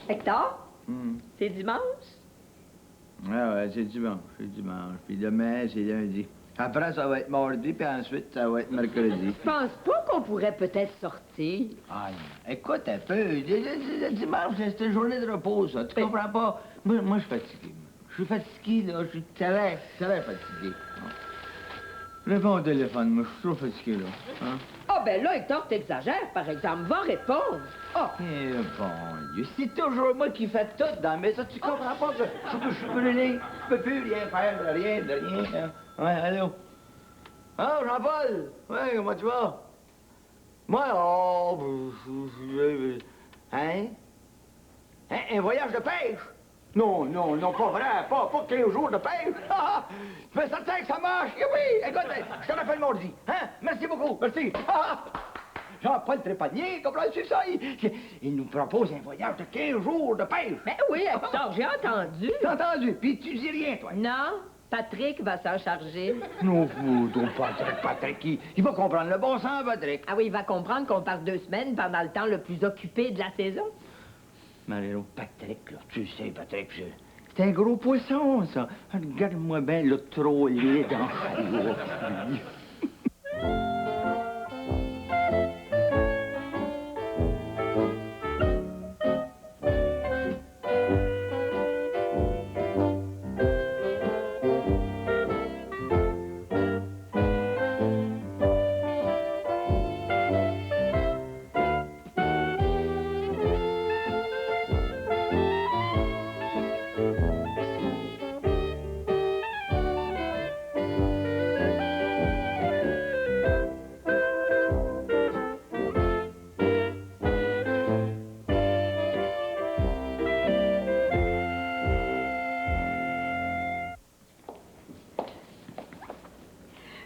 Hector, c'est dimanche? Ah ouais, c'est dimanche, Puis demain, c'est lundi. Après, ça va être mardi, puis ensuite, ça va être mercredi. Je pense pas qu'on pourrait peut-être sortir. Ah non. Écoute un peu, le dimanche, c'est une journée de repos, ça. Tu comprends pas? Moi, je suis fatigué. Je suis fatigué, là. Je suis très fatigué. Réponds au téléphone, moi, je suis trop fatigué, là. Hein? Ah, ben là, Hector, t'exagères, par exemple. Va répondre. Ah! Eh bon Dieu, c'est toujours moi qui fais tout dans mes... Tu comprends pas que je suis brûlé, je peux plus rien faire, de rien. Hein? Ouais, allô? Ah, Jean-Paul! Ouais, comment tu vas? Moi, Hein? Un voyage de pêche? Non, pas vrai, pas 15 jours de pêche. Mais ça tient que ça marche, oui! Écoute, je te rappelle mardi, hein? Merci beaucoup, merci. Jean-Paul Trépanier, comprends-tu ça? Il nous propose un voyage de 15 jours de pêche. Ben oui, Hector, j'ai entendu. T'as entendu? Puis tu dis rien, toi. Non, Patrick va s'en charger. Non, donc Patrick, il va comprendre le bon sens, Patrick. Ah oui, il va comprendre qu'on passe 2 semaines pendant le temps le plus occupé de la saison. Marie-Laure, Patrick, là, tu sais, Patrick, c'est un gros poisson, ça. Regarde-moi bien le trolley dans l'eau.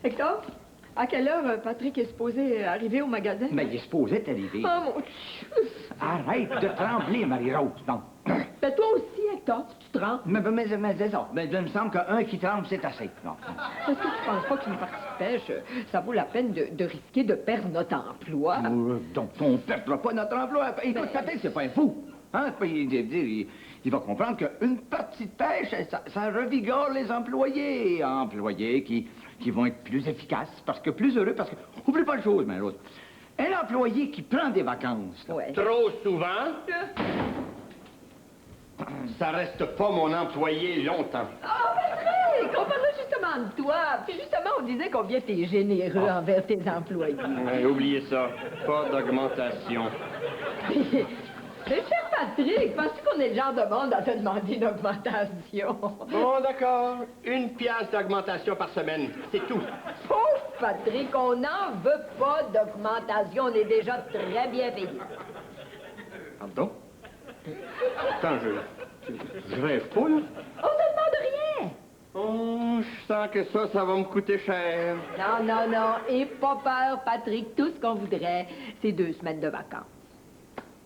Hector, à quelle heure Patrick est supposé arriver au magasin? Mais il est supposé t'arriver. Oh, mon Dieu! Arrête de trembler, Marie-Rose, non. Ben toi aussi, Hector, tu te trempes. Mais c'est ça. Mais il me semble qu'un qui tremble, c'est assez. Non. Est-ce que tu penses pas qu'une partie de pêche, ça vaut la peine de risquer de perdre notre emploi? Donc, on ne perdra pas notre emploi. Écoute, Patrick, c'est pas un fou. Hein? Il va comprendre qu'une partie de pêche, ça revigore les employés. Employés qui vont être plus efficaces, parce que plus heureux, parce que... Oublie pas une chose, mais l'autre. Un employé qui prend des vacances... Là, Ouais. Trop souvent, ça reste pas mon employé longtemps. Ah, Patrick, on parlait justement de toi. Puis justement, on disait combien t'es généreux envers tes employés. Ouais, oubliez ça. Pas d'augmentation. Mais cher Patrick, penses-tu qu'on est le genre de monde à te demander une augmentation? Bon, d'accord. 1 piastre d'augmentation par semaine. C'est tout. Pauvre Patrick, on n'en veut pas d'augmentation. On est déjà très bien payé. Pardon? Attends, je rêve pas, là. On te demande rien. Oh, je sens que ça va me coûter cher. Non. Et pas peur, Patrick. Tout ce qu'on voudrait, c'est 2 semaines de vacances.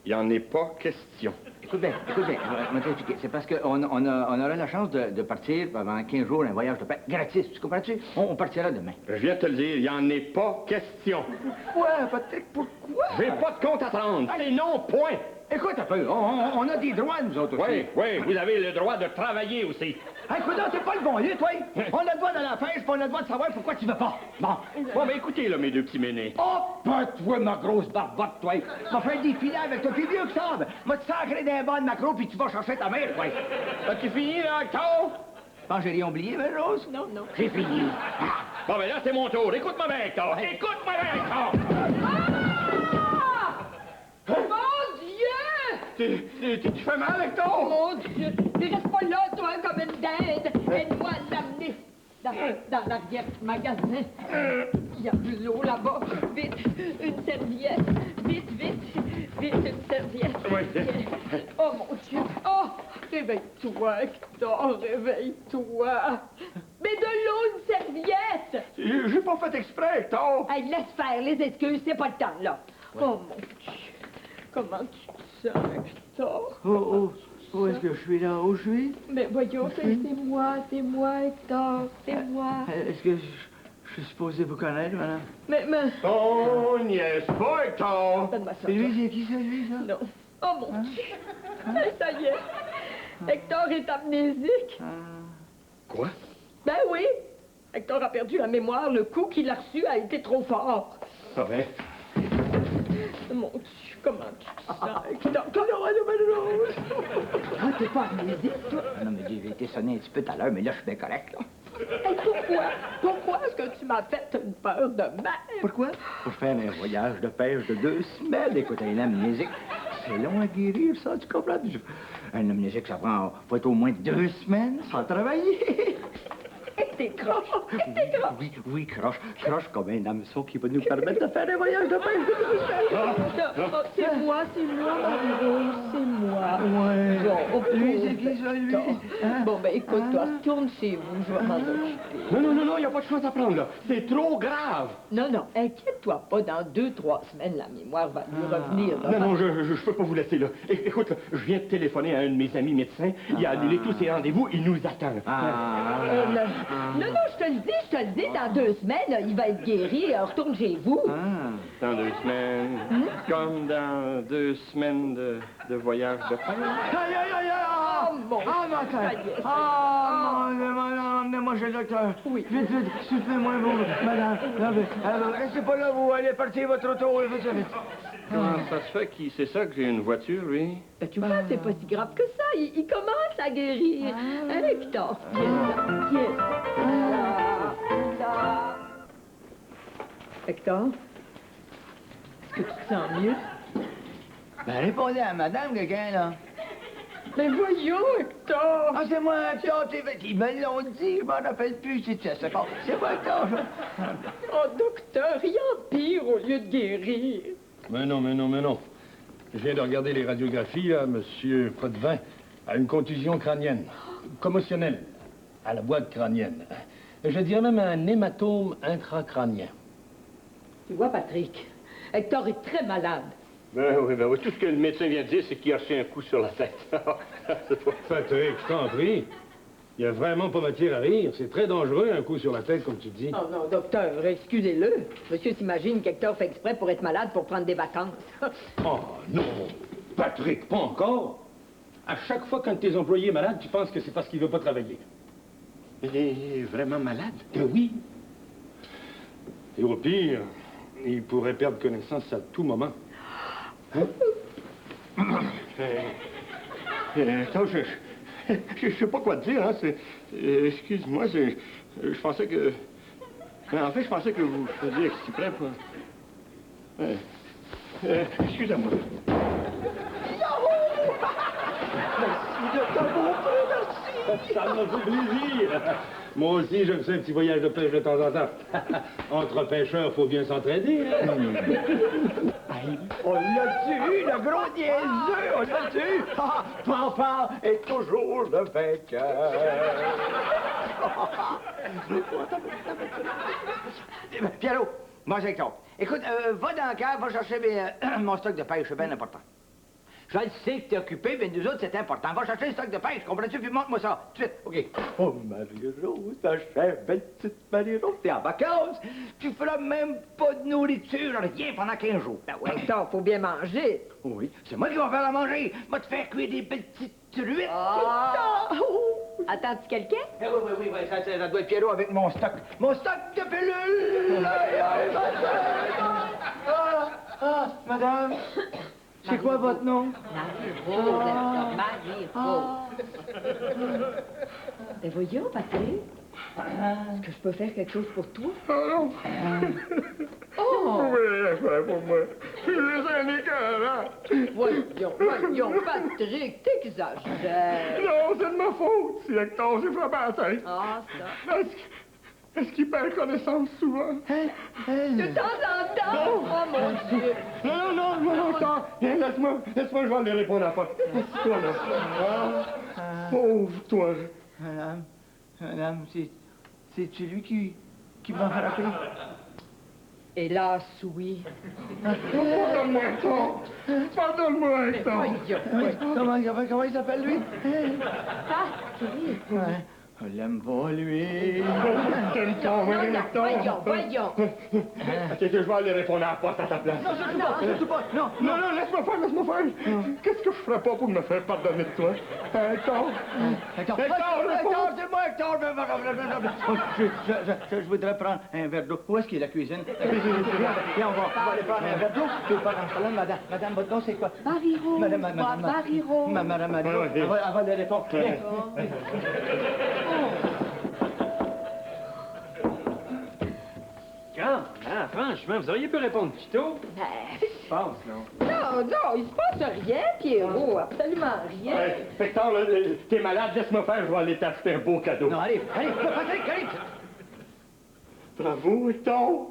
Il n'y en est pas question. Écoute bien, je vais t'expliquer. C'est parce qu'on aura la chance de partir pendant 15 jours un voyage de paix gratis. Tu comprends-tu? On partira demain. Je viens de te le dire, il n'y en est pas question. Pourquoi, Patrick? Pourquoi? J'ai pas de compte à te rendre. C'est non, point. Écoute un peu, on a des droits, nous autres aussi. Oui, vous avez le droit de travailler aussi. Écoute, t'es pas le bon lieu, toi. On a le droit de la pêche, puis on a le droit de savoir pourquoi tu veux pas. Bon. Bon, ben écoutez, là, mes 2 petits ménés. Oh, pas toi, ma grosse barbotte, toi. M'a fait des filets avec toi, puis mieux que ça. M'a te sacré d'un bon macro, puis tu vas chercher ta mère, toi. As-tu fini, là, Hector? Je pense que j'ai rien oublié, mais Rose? Non. J'ai fini. Bon, ben là, c'est mon tour. Écoute-moi bien, Hector. Écoute-moi bien, Hector. Mon Dieu! Tu fais mal, Hector? Mon Dieu! Mais reste pas là, toi, comme une dinde! Aide-moi à l'amener dans l'arrière du magasin. Il y a de l'eau là-bas. Vite, une serviette. Vite, une serviette. Oui. Oh, mon Dieu! Oh! Réveille-toi, Hector, réveille-toi! Mais de l'eau, une serviette! J'ai pas fait exprès, Hector. Hey, laisse faire les excuses, c'est pas le temps, là. Oh, mon Dieu! Comment tu te sens, Hector? Où est-ce que je suis là? Où je suis? Mais voyons, c'est moi, Hector, c'est moi. Est-ce que je Je suis supposé vous connaître, madame. Mais... Oh, niaise pas, Hector. Donne-moi ça. C'est lui, c'est qui ça, lui, ça? Non. Oh, mon Dieu. Ça y est. Hector est amnésique. Quoi? Ben oui. Hector a perdu la mémoire. Le coup qu'il a reçu a été trop fort. Ah ben? Mon Dieu, comment tu te sens, Hector? Ah, t'es pas amnésique, toi? Non, mais j'ai été sonné un petit peu tout à l'heure, mais là, je suis bien correct, là. Hey, pourquoi est-ce que tu m'as fait une peur de mère? Pourquoi? Pour faire un voyage de pêche de 2 semaines. Écoute, un amnésique, c'est long à guérir, ça, tu comprends? Un amnésique, ça prend, faut être au moins 2 semaines sans travailler. Et t'es croche. Oui, croche comme un hameçon qui va nous permettre de faire un voyage de pêche de 2 semaines. C'est moi, Marie-Rose, c'est moi. Ouais. Bon, Lui, c'est qui, ça, lui? Hein? Bon, ben, écoute, toi, retourne chez vous, je vais m'en occuper. Non, il n'y a pas de chose à prendre, là. C'est trop grave. Non, inquiète-toi pas, dans 2-3 semaines, la mémoire va lui revenir. Là. Non, je peux pas vous laisser, là. Écoute, là, je viens de téléphoner à un de mes amis médecins. Il a annulé tous ses rendez-vous. Il nous attend. Non, je te le dis, dans 2 semaines, il va être guéri, retourne chez vous. Dans 2 semaines. Comme dans 2 semaines de voyage de pêche. Aïe! Oh, mon Dieu, ça y est, Moi, j'ai le docteur. Oui. Vite, soufflez-moi, vous, madame. Restez pas là, vous allez partir votre auto, vite. Comment ça se fait qu'il sait ça que j'ai une voiture, lui? Ben, tu vois, c'est pas si grave que ça. Il commence à guérir. Hein, Hector? Tiens. Là. Hector? Est-ce que tu te sens mieux? Ben, répondez à madame, quelqu'un, là. Mais voyons, Hector! Ah, c'est moi, Hector, ils me l'ont dit, je m'en rappelle plus, c'est moi, Hector. Oh, docteur, il empire au lieu de guérir. Mais non. Je viens de regarder les radiographies, là. Monsieur Potvin a une contusion crânienne, commotionnelle, à la boîte crânienne. Je dirais même un hématome intracrânien. Tu vois, Patrick, Hector est très malade. Ben oui. Tout ce que le médecin vient de dire, c'est qu'il a reçu un coup sur la tête. C'est pas... Patrick, je t'en prie. Il n'y a vraiment pas matière à rire. C'est très dangereux, un coup sur la tête, comme tu dis. Oh non, docteur, excusez-le. Monsieur s'imagine qu'Hector fait exprès pour être malade pour prendre des vacances. Oh, non. Patrick, pas encore. À chaque fois qu'un de tes employés est malade, tu penses que c'est parce qu'il veut pas travailler. Il est vraiment malade? Oui. Et au pire, il pourrait perdre connaissance à tout moment. Attends, je sais pas quoi te dire, hein. Excuse-moi, je pensais que... En fait, je pensais que vous faisiez exprès pour... Excusez-moi. Ça me fait plaisir. Moi aussi, je me fais un petit voyage de pêche de temps en temps. Entre pêcheurs, faut bien s'entraider. Hein? On l'a tué, le gros niaiseux, on l'a tué. Papa est toujours le vainqueur. Pierrot, moi, Hector. Écoute, va dans le cave, va chercher mon stock de pêche, c'est bien important. Je le sais que t'es occupé, mais nous autres, c'est important. Va chercher le stock de pêche, comprends-tu? Puis montre-moi ça, tout de suite. OK. Oh, Marie-Rose, ta chère, belle petite Marie-Rose, t'es en vacances. Tu feras même pas de nourriture, rien pendant 15 jours. Ben ouais. Hector, faut bien manger. Oui, c'est moi qui vais faire à manger. Va te faire cuire des belles petites truites. Attends-tu quelqu'un? Oui, ça doit être Pierrot avec mon stock. Mon stock de pilules! Madame, c'est quoi votre nom? Marie-Rose, Marie-Rose. Ben voyons, Patrick. Est-ce que je peux faire quelque chose pour toi? Non. Oh! Vous pouvez rien faire pour moi. Je suis un écœurant. Voyons, Patrick, t'exagères. Non, c'est de ma faute. Si Hector s'est frappé à la tête. Ah, ça. Est-ce qu'il perd connaissance souvent? De temps en temps. Oh, mon Dieu. Non, Hector. Laisse-moi, je vais aller répondre à la porte. Laisse-toi, là. Pauvre toi. Madame, c'est-tu lui qui m'a frappé? Hélas, oui. Pardonne-moi, Hector. Pardonne-moi, Hector. Voyons. Comment il s'appelle, lui? Patrick. Ouais. Je l'aime pas, lui. T'aimes quand même, Hector? Voyons. Ok, que je vais aller répondre à la porte à ta place. Non, surtout pas. Non, Non, non, laisse-moi faire. Qu'est-ce que je ferais pas pour me faire pardonner de toi? Hein, Hector? Hector, réponds! c'est moi, Hector. Je voudrais prendre un verre d'eau. Où est-ce qu'il est la cuisine? Viens, on va aller prendre un verre d'eau. Je vais pas dans ce problème, madame, votre nom, c'est quoi? Marie-Rose. Marie-Rose. Madame, elle va les répondre. Viens. Ah, franchement, vous auriez pu répondre plus tôt. Ben, Pense, non? non, il se passe rien, Pierrot. Absolument rien. Ouais, Hector, là, t'es malade, laisse-moi faire, je vais aller t'acheter un beau cadeau. Non, allez, Patrick, allez. Bravo, Hector!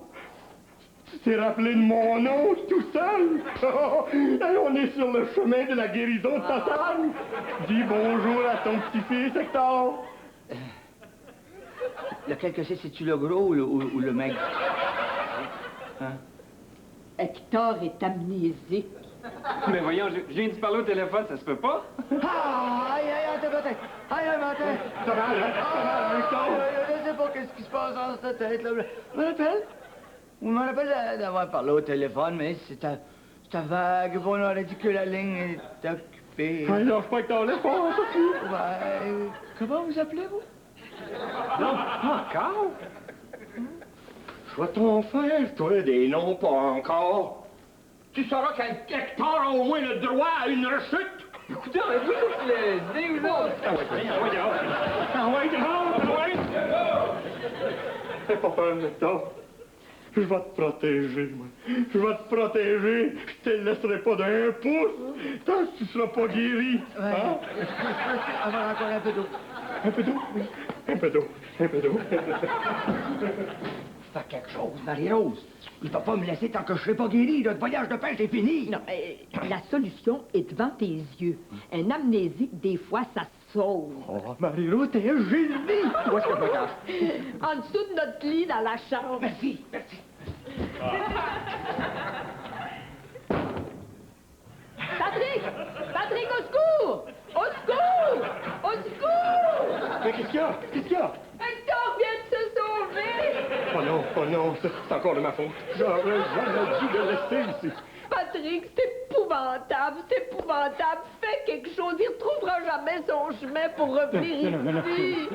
Tu t'es rappelé de mon nom tout seul! Hey, on est sur le chemin de la guérison totale! Dis bonjour à ton petit-fils, Hector! Lequel que c'est-tu le gros ou le maigre? Hein? Hector est amnésique. Mais voyons, je viens de parler au téléphone, ça se peut pas? Ah, aïe, attends. Aïe, matin. Ça va, Hector? Je sais pas qu'est-ce qui se passe dans cette tête-là. Je me rappelle d'avoir parlé au téléphone, mais c'était vague. On aurait dit que la ligne est occupée. Hey, lâche pas, Hector, laisse pas, ça suit. Ouais, comment vous appelez, vous? Non, pas encore? Je vais t'en faire, toi, des noms pas encore. Tu sauras qu'Hector a au moins le droit à une rechute. Écoutez, on a vu toutes les idées, vous autres. Ah ouais. Fais pas peur, Hector. Je vais te protéger, moi. Je vais te protéger. Je te laisserai pas d'un pouce tant que tu seras pas guéri. Ouais. Hein? Avoir encore un peu d'eau. Un peu d'eau? Oui. Un peu d'eau. Fais quelque chose, Marie-Rose. Il va pas me laisser tant que je serai pas guéri. Notre voyage de pêche est fini. Non, la solution est devant tes yeux. Un amnésique, des fois, ça sauve. Oh, Marie-Rose, t'es un génie. Où est-ce que je me cache? En dessous de notre lit, dans la chambre. Merci. Patrick, au secours! Au secours! Mais qu'est-ce qu'il y a? Hector vient de se sauver! Oh non, c'est encore de ma faute. J'aurais jamais dû le laisser ici. Patrick, c'est épouvantable. Fais quelque chose. Il ne retrouvera jamais son chemin pour revenir Non. ici.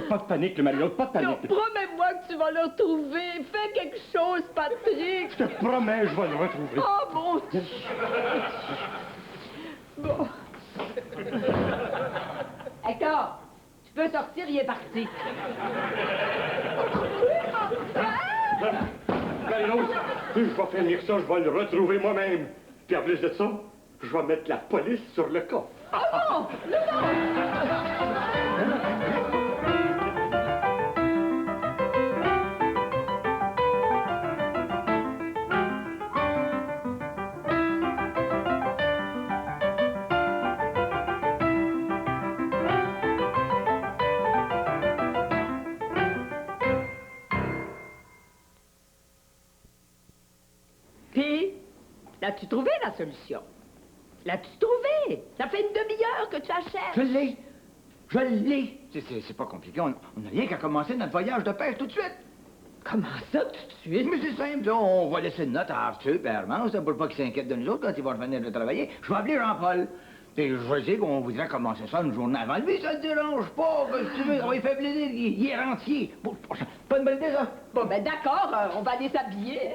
Pas de panique, Marie-Rose, pas de Non, panique. promets-moi que tu vas le retrouver. Fais quelque chose, Patrick. Je te promets, je vais le retrouver. Oh, mon Dieu. Bon. Hector, tu peux sortir, il est parti. Marie-Rose, je vais faire mieux que ça, je vais le retrouver moi-même. Puis en plus de ça, je vais mettre la police sur le cas. Oh non! Puis, l'as-tu trouvé la solution? L'as-tu trouvé? Ça fait une demi-heure que tu achètes. Je l'ai. C'est pas compliqué. On n'a rien qu'à commencer notre voyage de pêche tout de suite. Comment ça, tout de suite? Mais c'est simple, là. On va laisser une note à Arthur et à Hermance pour pas qu'ils s'inquiètent de nous autres quand ils vont revenir de travailler. Je vais appeler Jean-Paul. Et je sais qu'on voudrait commencer ça une journée avant. Lui, ça te dérange pas. Si tu veux, on lui fait plaisir. Il est rentier. Pas une bonne idée, ça? Bon, ben d'accord, on va aller s'habiller.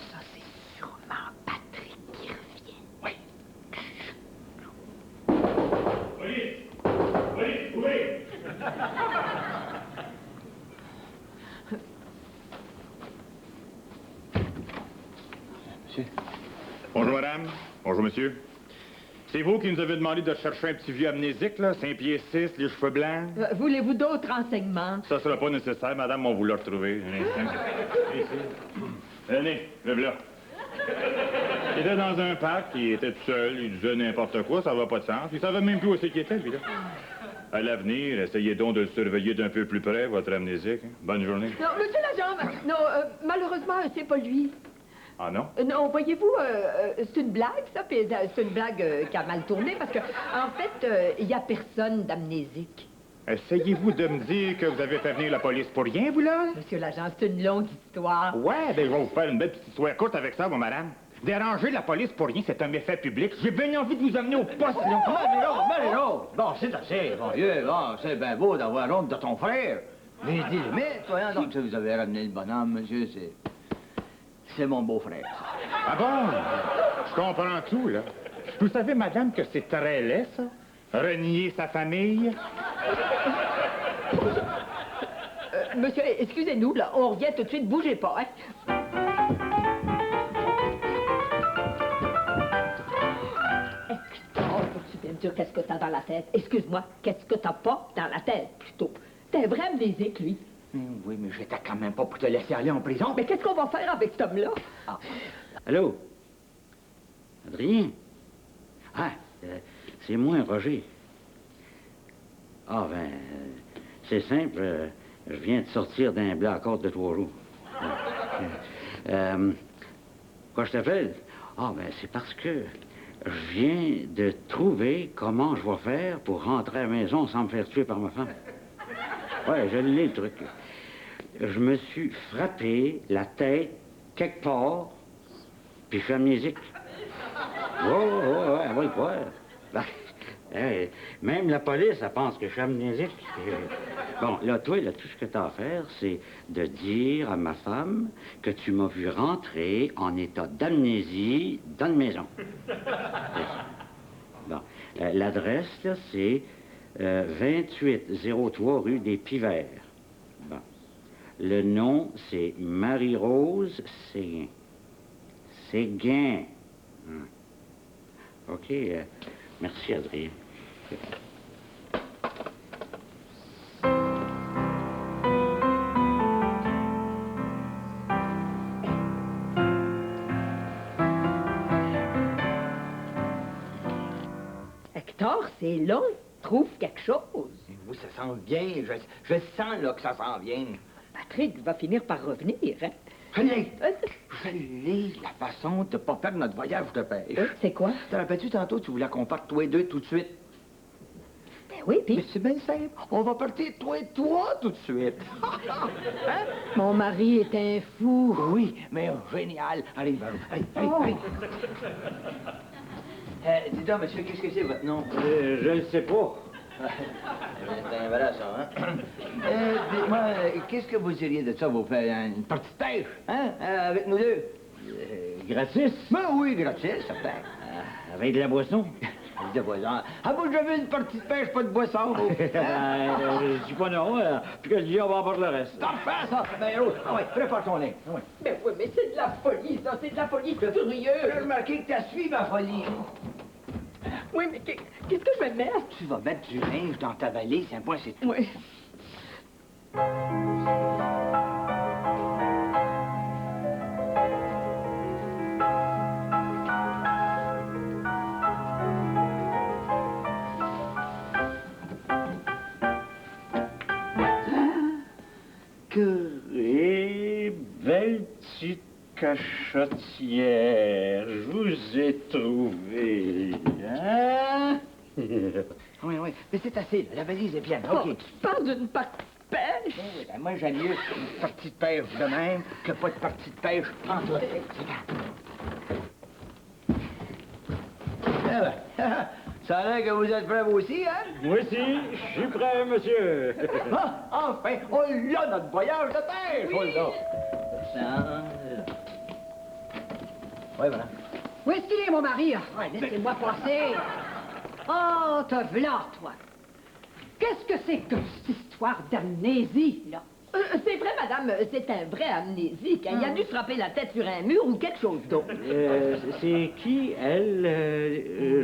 Ça, c'est sûrement Patrick qui revient. Oui. Oui. Monsieur. Bonjour, madame. Bonjour, monsieur. C'est vous qui nous avez demandé de chercher un petit vieux amnésique, là, 5 pieds 6, les cheveux blancs? Voulez-vous d'autres renseignements? Ça sera pas nécessaire, madame, on vous l'a retrouvé. Venez, le voilà. Il était dans un parc, il était tout seul, il disait n'importe quoi, ça va pas de sens. Il savait même plus où c'est qu'il était, lui, là. À l'avenir, essayez donc de le surveiller d'un peu plus près, votre amnésique. Hein. Bonne journée. Non, monsieur l'agent, non, malheureusement, c'est pas lui. Ah non? Non, voyez-vous, c'est une blague, ça, puis c'est une blague qui a mal tourné, parce que, en fait, il n'y a personne d'amnésique. Essayez-vous de me dire que vous avez fait venir la police pour rien, vous, là? Monsieur l'agent, c'est une longue histoire. Ouais, ben je vais vous faire une belle petite histoire courte avec ça, moi, madame. Déranger la police pour rien, c'est un méfait public. J'ai bien envie de vous amener au poste, là. Marie-Rose! Bon, c'est assez, mon vieux. Bon, c'est bien beau d'avoir honte de ton frère. Mais dis-le, voyons donc, si vous avez ramené le bonhomme, monsieur, c'est mon beau-frère. Ah bon? Je comprends tout, là. Vous savez, madame, que c'est très laid, ça? Renier sa famille? Monsieur, excusez-nous, là, on revient tout de suite, bougez pas, hein. Hector, tu viens me dire qu'est-ce que t'as dans la tête? Excuse-moi, qu'est-ce que t'as pas dans la tête, plutôt? T'es vrai amnésique, lui. Oui, mais j'étais quand même pas pour te laisser aller en prison. Mais qu'est-ce qu'on va faire avec cet homme-là? Ah. Allô? Adrien? Ah, c'est moi, Roger. Ah, ben, c'est simple. Je viens de sortir d'un blackout de 3 jours. Quoi je t'appelle? Ah, ben, c'est parce que je viens de trouver comment je vais faire pour rentrer à la maison sans me faire tuer par ma femme. Ouais, je l'ai, le truc. Je me suis frappé la tête quelque part, puis je suis amnésique. Ouais, elle va y croire. Ben, même la police, elle pense que je suis amnésique. Bon, là, toi, là, tout ce que tu as à faire, c'est de dire à ma femme que tu m'as vu rentrer en état d'amnésie dans une maison. Bon, l'adresse, là, c'est 2803 rue des Pivers. Bon. Le nom, c'est Marie-Rose Séguin. Séguin. OK. Merci, Adrien. Hector, c'est long. Trouve quelque chose. Oui, ça s'en vient. Je sens, là, que ça s'en vient. Patrick va finir par revenir, hein? Je l'ai, la façon de pas perdre notre voyage de pêche. C'est quoi? Te rappelles-tu tantôt, tu voulais qu'on parte tous les deux tout de suite? Ben oui, Mais puis c'est bien simple. On va partir toi et toi tout de suite. Hein? mon mari est un fou. Oui, mais génial. Allez, Varou. Allez. Dis donc, monsieur, qu'est-ce que c'est votre nom? Je ne sais pas. C'est embarrassant, hein? Dites-moi, qu'est-ce que vous diriez de ça, vous faire une partie de pêche, hein? Avec nous deux? Gratis? Ben oui, gratis, certain. Avec de la boisson? De boisson. Ah, vous, j'avais une partie de pêche, pas de boisson, vous. Je dis pas non, puis que je dis, on va en voir le reste. Parfait, ça. Ben, oh, ah ouais, prépare ton nez. Ah ouais. Ben oui, mais c'est de la folie, ça. C'est de la folie furieuse. J'ai remarqué que t'as suivi ma folie. Oui, mais qu'est-ce que je vais mettre? Tu vas mettre du linge dans ta valise, c'est un point, c'est tout. Oui. Et belle petite cachotière, je vous ai trouvé, hein? Oui, oui, mais c'est assez, là. La valise est pleine, OK. Oh, tu parles d'une partie de pêche? Oui, ben, moi, j'aime mieux une partie de pêche de même que pas de partie de pêche en toi. Ça a l'air que vous êtes prêts, vous aussi, hein? Moi aussi, je suis prêt, monsieur. Ah, enfin, on l'a, notre voyage de pêche! Oui. On l'a. Oui, voilà. Où est-ce qu'il est, mon mari? Ouais, laissez-moi passer. Oh, te v'là, toi. Qu'est-ce que c'est que cette histoire d'amnésie, là? C'est vrai, madame, c'est un vrai amnésique. Il a dû se frapper la tête sur un mur ou quelque chose d'autre. C'est qui, elle?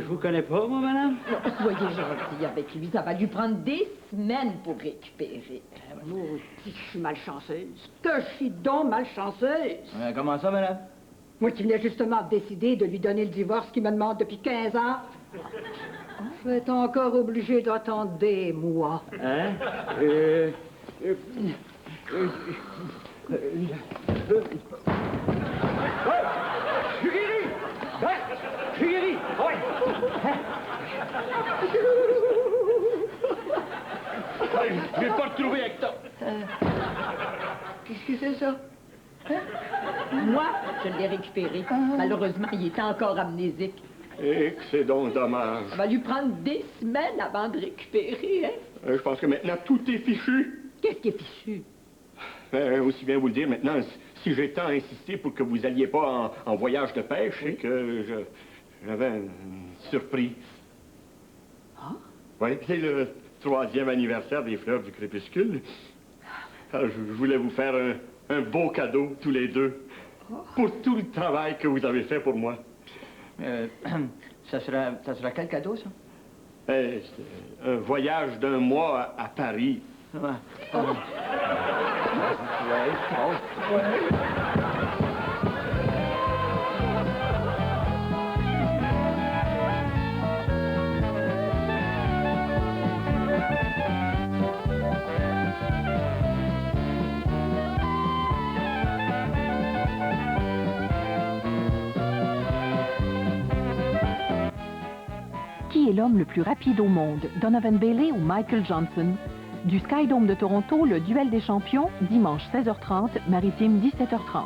Je vous connais pas, moi, madame? Non, soyez gentil avec lui. Ça va lui prendre des semaines pour récupérer. Moi aussi, je suis malchanceuse. Que je suis donc malchanceuse. Comment ça, madame? Moi qui venais justement de décider de lui donner le divorce qu'il me demande depuis 15 ans. Je vais être encore obligé d'attendre des mois. Hein? Je vais pas retrouver Hector. Qu'est-ce que c'est ça? Moi, je l'ai récupéré. Malheureusement, il était encore amnésique. Et que c'est donc dommage. Ça va lui prendre des semaines avant de récupérer, hein? Je pense que maintenant, tout est fichu. Qu'est-ce qui est fichu? Aussi bien vous le dire maintenant, si j'ai tant insisté pour que vous alliez pas en voyage de pêche, c'est que j'avais une surprise. Ah? Oui, c'est le 3e anniversaire des Fleurs du Crépuscule. Alors, je voulais vous faire un beau cadeau, tous les deux, pour tout le travail que vous avez fait pour moi. Ça sera quel cadeau, ça? C'est un voyage d'1 mois à Paris. Ouais. Qui est l'homme le plus rapide au monde, Donovan Bailey ou Michael Johnson? Du Skydome de Toronto, le duel des champions, dimanche 16h30, Maritime 17h30.